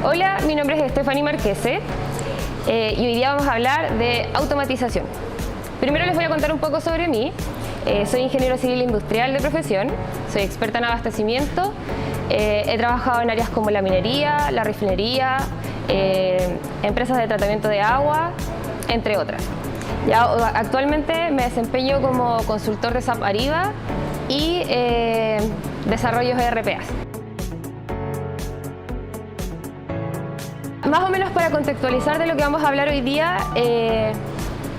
Hola, mi nombre es Stephanie Marquese y hoy día vamos a hablar de automatización. Primero les voy a contar un poco sobre mí. Soy ingeniero civil industrial de profesión, soy experta en abastecimiento, he trabajado en áreas como la minería, la refinería, empresas de tratamiento de agua, entre otras. Actualmente me desempeño como consultor de SAP Ariba y desarrollos de RPAs. Más o menos para contextualizar de lo que vamos a hablar hoy día,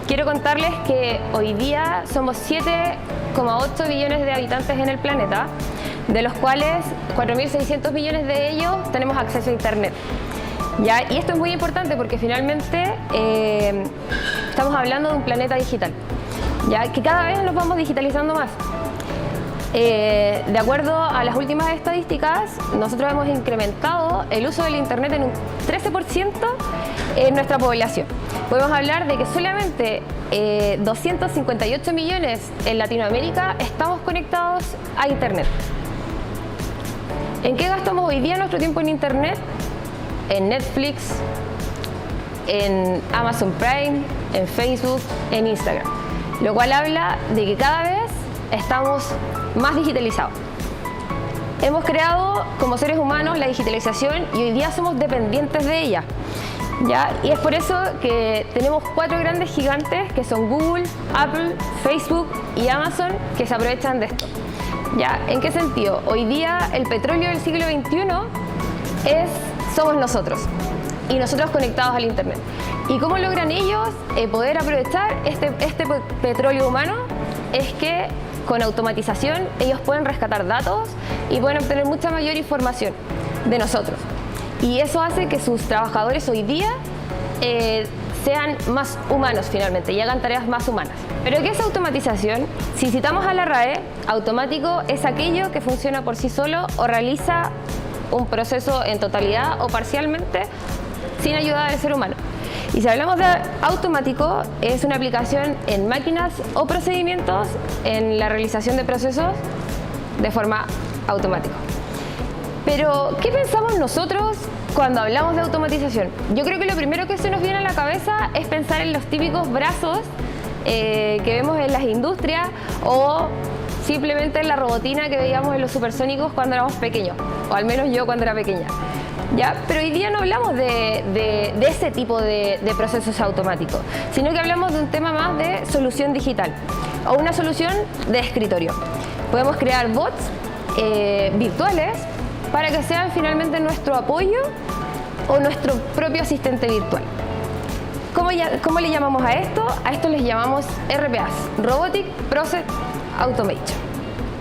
quiero contarles que hoy día somos 7,8 billones de habitantes en el planeta, de los cuales 4.600 millones de ellos tenemos acceso a Internet. ¿Ya? Y esto es muy importante porque finalmente estamos hablando de un planeta digital, ¿ya? Que cada vez nos vamos digitalizando más. De acuerdo a las últimas estadísticas, nosotros hemos incrementado el uso del Internet en un 13% en nuestra población. Podemos hablar de que solamente 258 millones en Latinoamérica estamos conectados a Internet. ¿En qué gastamos hoy día nuestro tiempo en Internet? En Netflix, en Amazon Prime, en Facebook, en Instagram. Lo cual habla de que cada vez estamos más digitalizados. Hemos creado como seres humanos la digitalización y hoy día somos dependientes de ella, ¿ya? Y es por eso que tenemos 4 grandes gigantes que son Google, Apple, Facebook y Amazon que se aprovechan de esto, ¿ya? ¿En qué sentido? Hoy día el petróleo del siglo XXI somos nosotros y nosotros conectados al Internet. ¿Y cómo logran ellos poder aprovechar este petróleo humano? Es que con automatización ellos pueden rescatar datos y pueden obtener mucha mayor información de nosotros. Y eso hace que sus trabajadores hoy día sean más humanos finalmente y hagan tareas más humanas. ¿Pero qué es automatización? Si citamos a la RAE, automático es aquello que funciona por sí solo o realiza un proceso en totalidad o parcialmente sin ayuda del ser humano. Y si hablamos de automático, es una aplicación en máquinas o procedimientos en la realización de procesos de forma automática. Pero, ¿qué pensamos nosotros cuando hablamos de automatización? Yo creo que lo primero que se nos viene a la cabeza es pensar en los típicos brazos que vemos en las industrias o simplemente en la robotina que veíamos en los supersónicos cuando éramos pequeños, o al menos yo cuando era pequeña. ¿Ya? Pero hoy día no hablamos de ese tipo de procesos automáticos, sino que hablamos de un tema más de solución digital o una solución de escritorio. Podemos crear bots virtuales para que sean finalmente nuestro apoyo o nuestro propio asistente virtual. ¿Cómo le llamamos a esto? A esto les llamamos RPAs, Robotic Process Automation.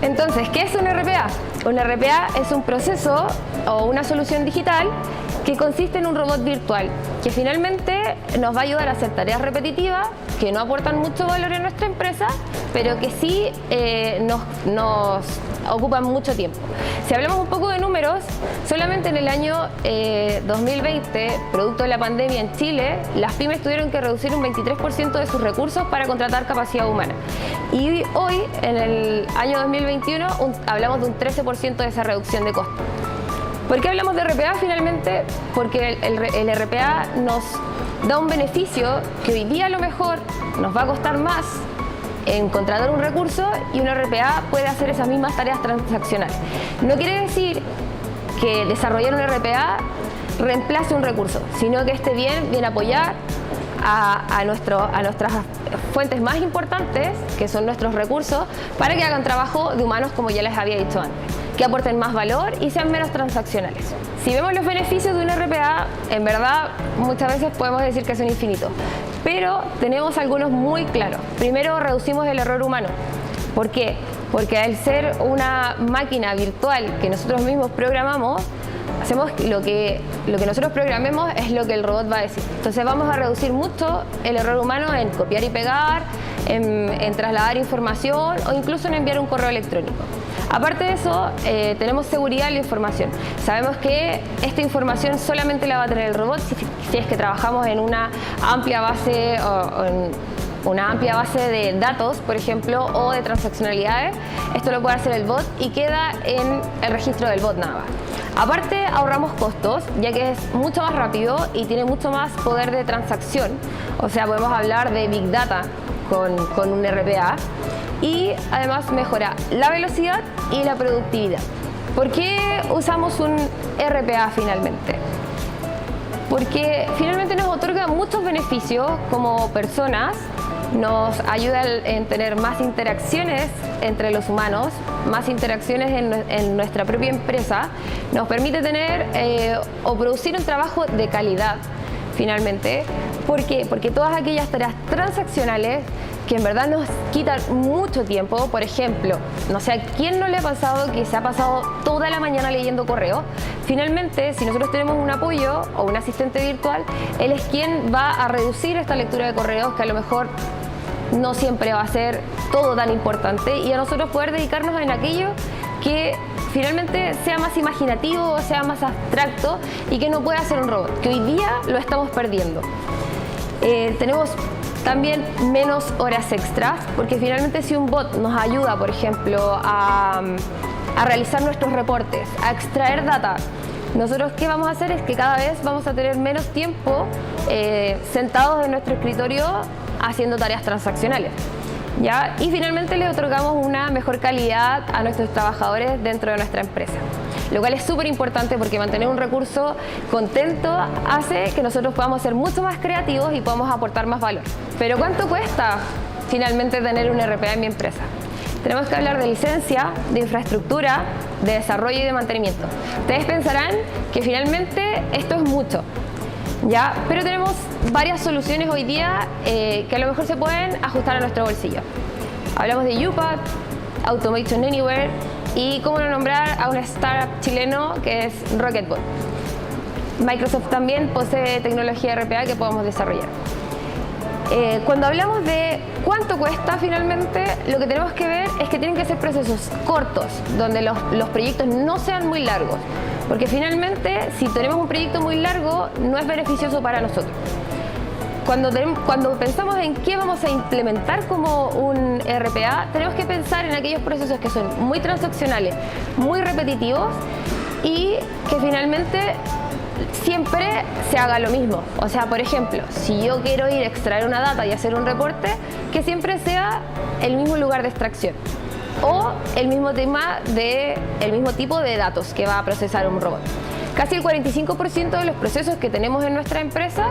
Entonces, ¿qué es un RPA? Un RPA es un proceso o una solución digital que consiste en un robot virtual que finalmente nos va a ayudar a hacer tareas repetitivas que no aportan mucho valor en nuestra empresa, pero que sí nos ocupan mucho tiempo. Si hablamos un poco de números, solamente en el año 2020, producto de la pandemia en Chile, las pymes tuvieron que reducir un 23% de sus recursos para contratar capacidad humana. Y hoy, en el año 2021, hablamos de un 13% de esa reducción de costos. ¿Por qué hablamos de RPA finalmente? Porque el RPA nos da un beneficio que hoy día a lo mejor nos va a costar más en contratar un recurso y un RPA puede hacer esas mismas tareas transaccionales. No quiere decir que desarrollar un RPA reemplace un recurso, sino que esté bien apoyar a nuestras fuentes más importantes, que son nuestros recursos, para que hagan trabajo de humanos, como ya les había dicho antes, que aporten más valor y sean menos transaccionales. Si vemos los beneficios de un RPA, en verdad muchas veces podemos decir que son infinitos, pero tenemos algunos muy claros. Primero, reducimos el error humano. ¿Por qué? Porque al ser una máquina virtual que nosotros mismos programamos, hacemos lo que nosotros programemos es lo que el robot va a decir. Entonces vamos a reducir mucho el error humano en copiar y pegar, en trasladar información o incluso en enviar un correo electrónico. Aparte de eso, tenemos seguridad en la información. Sabemos que esta información solamente la va a tener el robot si es que trabajamos en una amplia base o en una amplia base de datos, por ejemplo, o de transaccionalidades. Esto lo puede hacer el bot y queda en el registro del bot nada más. Aparte, ahorramos costos, ya que es mucho más rápido y tiene mucho más poder de transacción. O sea, podemos hablar de Big Data con un RPA. Y además mejora la velocidad y la productividad. ¿Por qué usamos un RPA finalmente? Porque finalmente nos otorga muchos beneficios como personas, nos ayuda en tener más interacciones entre los humanos, más interacciones en nuestra propia empresa, nos permite tener o producir un trabajo de calidad finalmente. ¿Por qué? Porque todas aquellas tareas transaccionales que en verdad nos quitan mucho tiempo, por ejemplo, no sé a quién no le ha pasado que se ha pasado toda la mañana leyendo correo. Finalmente, si nosotros tenemos un apoyo o un asistente virtual, él es quien va a reducir esta lectura de correos, que a lo mejor no siempre va a ser todo tan importante, y a nosotros poder dedicarnos en aquello que finalmente sea más imaginativo, sea más abstracto y que no pueda hacer un robot, que hoy día lo estamos perdiendo. Tenemos también menos horas extras, porque finalmente si un bot nos ayuda, por ejemplo, a realizar nuestros reportes, a extraer data, nosotros qué vamos a hacer es que cada vez vamos a tener menos tiempo sentados en nuestro escritorio haciendo tareas transaccionales, ¿ya? Y finalmente le otorgamos una mejor calidad a nuestros trabajadores dentro de nuestra empresa, lo cual es súper importante porque mantener un recurso contento hace que nosotros podamos ser mucho más creativos y podamos aportar más valor. Pero ¿cuánto cuesta finalmente tener un RPA en mi empresa? Tenemos que hablar de licencia, de infraestructura, de desarrollo y de mantenimiento. Ustedes pensarán que finalmente esto es mucho, ¿ya? Pero tenemos varias soluciones hoy día que a lo mejor se pueden ajustar a nuestro bolsillo. Hablamos de UPAD, Automation Anywhere y cómo no nombrar a un startup chileno que es Rocketbot. Microsoft también posee tecnología RPA que podemos desarrollar. Cuando hablamos de cuánto cuesta finalmente, lo que tenemos que ver es que tienen que ser procesos cortos, donde los proyectos no sean muy largos, porque finalmente si tenemos un proyecto muy largo no es beneficioso para nosotros. Cuando pensamos en qué vamos a implementar como un RPA, tenemos que pensar en aquellos procesos que son muy transaccionales, muy repetitivos y que finalmente siempre se haga lo mismo. O sea, por ejemplo, si yo quiero ir a extraer una data y hacer un reporte, que siempre sea el mismo lugar de extracción o el mismo tipo de datos que va a procesar un robot. Casi el 45% de los procesos que tenemos en nuestras empresas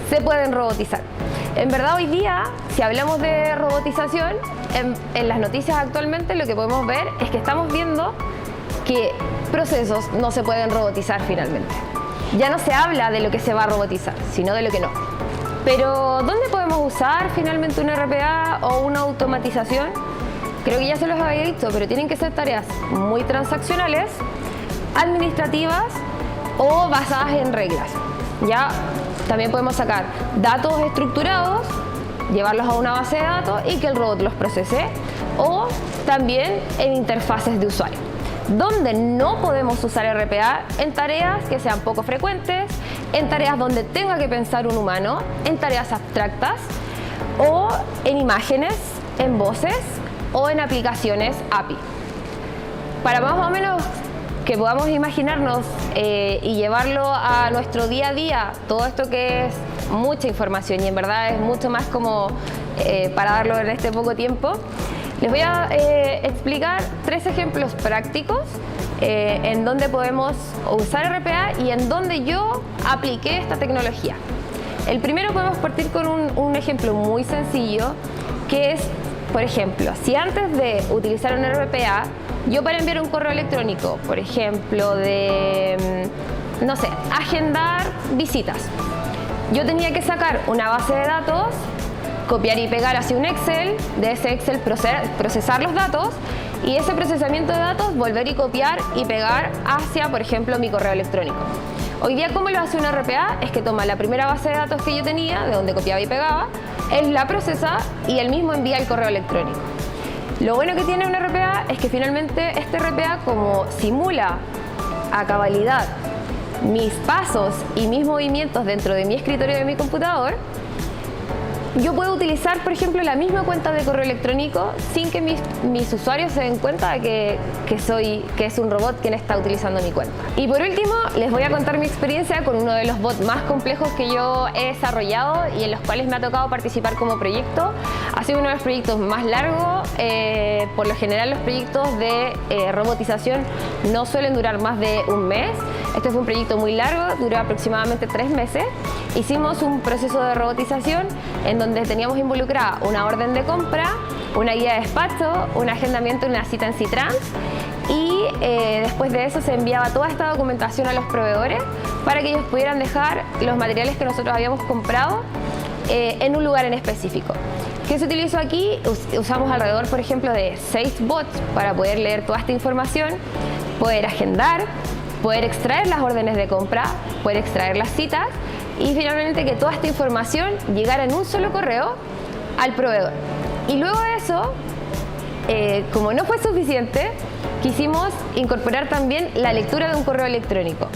se pueden robotizar. En verdad hoy día, si hablamos de robotización, en las noticias actualmente lo que podemos ver es que estamos viendo que procesos no se pueden robotizar finalmente. Ya no se habla de lo que se va a robotizar, sino de lo que no. Pero ¿dónde podemos usar finalmente un RPA o una automatización? Creo que ya se los había dicho, pero tienen que ser tareas muy transaccionales, administrativas o basadas en reglas. Ya también podemos sacar datos estructurados, llevarlos a una base de datos y que el robot los procese, o también en interfaces de usuario. Donde no podemos usar RPA, en tareas que sean poco frecuentes, en tareas donde tenga que pensar un humano, en tareas abstractas o en imágenes, en voces o en aplicaciones API. Para más o menos que podamos imaginarnos y llevarlo a nuestro día a día, todo esto que es mucha información y en verdad es mucho más como para darlo en este poco tiempo, les voy a explicar 3 ejemplos prácticos en donde podemos usar RPA y en donde yo apliqué esta tecnología. El primero podemos partir con un ejemplo muy sencillo, que es, por ejemplo, si antes de utilizar un RPA, yo para enviar un correo electrónico, por ejemplo, de, no sé, agendar visitas, yo tenía que sacar una base de datos, copiar y pegar hacia un Excel, de ese Excel procesar los datos y ese procesamiento de datos volver y copiar y pegar hacia, por ejemplo, mi correo electrónico. Hoy día, ¿cómo lo hace un RPA? Es que toma la primera base de datos que yo tenía, de donde copiaba y pegaba, él la procesa y él mismo envía el correo electrónico. Lo bueno que tiene un RPA es que finalmente este RPA, como simula a cabalidad mis pasos y mis movimientos dentro de mi escritorio de mi computador, yo puedo utilizar, por ejemplo, la misma cuenta de correo electrónico sin que mis usuarios se den cuenta de que es un robot quien está utilizando mi cuenta. Y por último, les voy a contar mi experiencia con uno de los bots más complejos que yo he desarrollado y en los cuales me ha tocado participar como proyecto. Ha sido uno de los proyectos más largos. Por lo general, los proyectos de robotización no suelen durar más de un mes. Este fue un proyecto muy largo, duró aproximadamente 3 meses. Hicimos un proceso de robotización en donde teníamos involucrada una orden de compra, una guía de despacho, un agendamiento y una cita en Citrans, y después de eso se enviaba toda esta documentación a los proveedores para que ellos pudieran dejar los materiales que nosotros habíamos comprado en un lugar en específico. ¿Qué se utilizó aquí? Usamos alrededor, por ejemplo, de 6 bots para poder leer toda esta información, poder agendar, poder extraer las órdenes de compra, poder extraer las citas y finalmente que toda esta información llegara en un solo correo al proveedor. Y luego de eso, como no fue suficiente, quisimos incorporar también la lectura de un correo electrónico.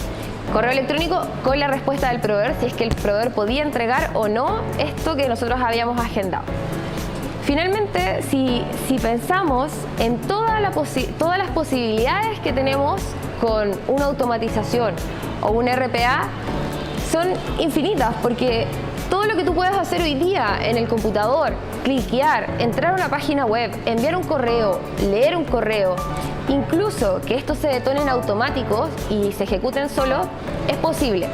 Correo electrónico con la respuesta del proveedor, si es que el proveedor podía entregar o no esto que nosotros habíamos agendado. Finalmente, si pensamos en todas las posibilidades que tenemos con una automatización o un RPA, son infinitas, porque todo lo que tú puedes hacer hoy día en el computador, cliquear, entrar a una página web, enviar un correo, leer un correo, incluso que estos se detonen automáticos y se ejecuten solos, es posible.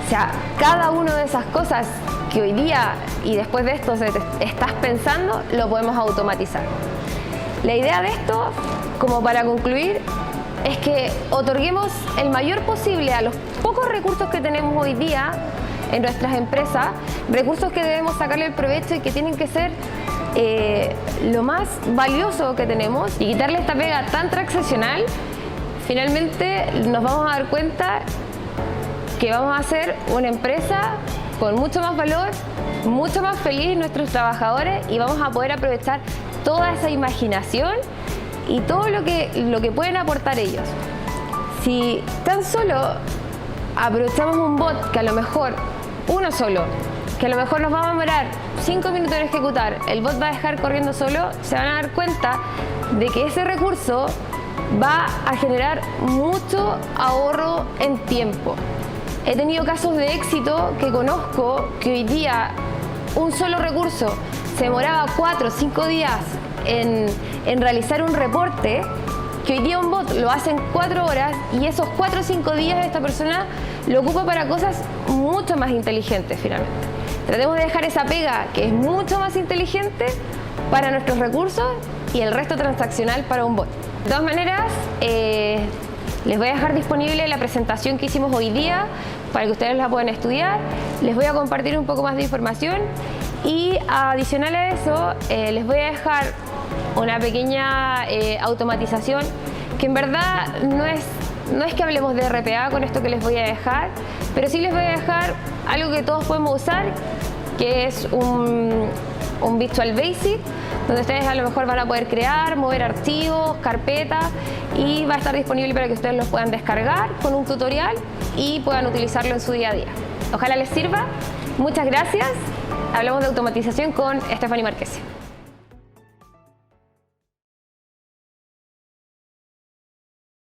O sea, cada una de esas cosas que hoy día y después de esto estás pensando, lo podemos automatizar. La idea de esto, como para concluir, es que otorguemos el mayor posible a los pocos recursos que tenemos hoy día en nuestras empresas, recursos que debemos sacarle el provecho y que tienen que ser lo más valioso que tenemos, y quitarle esta pega tan transaccional. Finalmente nos vamos a dar cuenta que vamos a ser una empresa con mucho más valor, mucho más feliz nuestros trabajadores, y vamos a poder aprovechar toda esa imaginación y todo lo que pueden aportar ellos. Si tan solo aprovechamos un bot que a lo mejor, uno solo, que a lo mejor nos va a demorar 5 minutos en ejecutar, el bot va a dejar corriendo solo, se van a dar cuenta de que ese recurso va a generar mucho ahorro en tiempo. He tenido casos de éxito que conozco que hoy día un solo recurso se demoraba 4 o 5 días en realizar un reporte, que hoy día un bot lo hace en 4 horas, y esos 4 o 5 días esta persona lo ocupa para cosas mucho más inteligentes finalmente. Tratemos de dejar esa pega que es mucho más inteligente para nuestros recursos y el resto transaccional para un bot. De todas maneras, les voy a dejar disponible la presentación que hicimos hoy día para que ustedes la puedan estudiar. Les voy a compartir un poco más de información y adicional a eso les voy a dejar una pequeña automatización que en verdad no es que hablemos de RPA con esto que les voy a dejar, pero sí les voy a dejar algo que todos podemos usar, que es un Visual Basic, donde ustedes a lo mejor van a poder crear, mover archivos, carpetas, y va a estar disponible para que ustedes los puedan descargar con un tutorial y puedan utilizarlo en su día a día. Ojalá les sirva. Muchas gracias. Hablamos de automatización con Stephanie Marquese.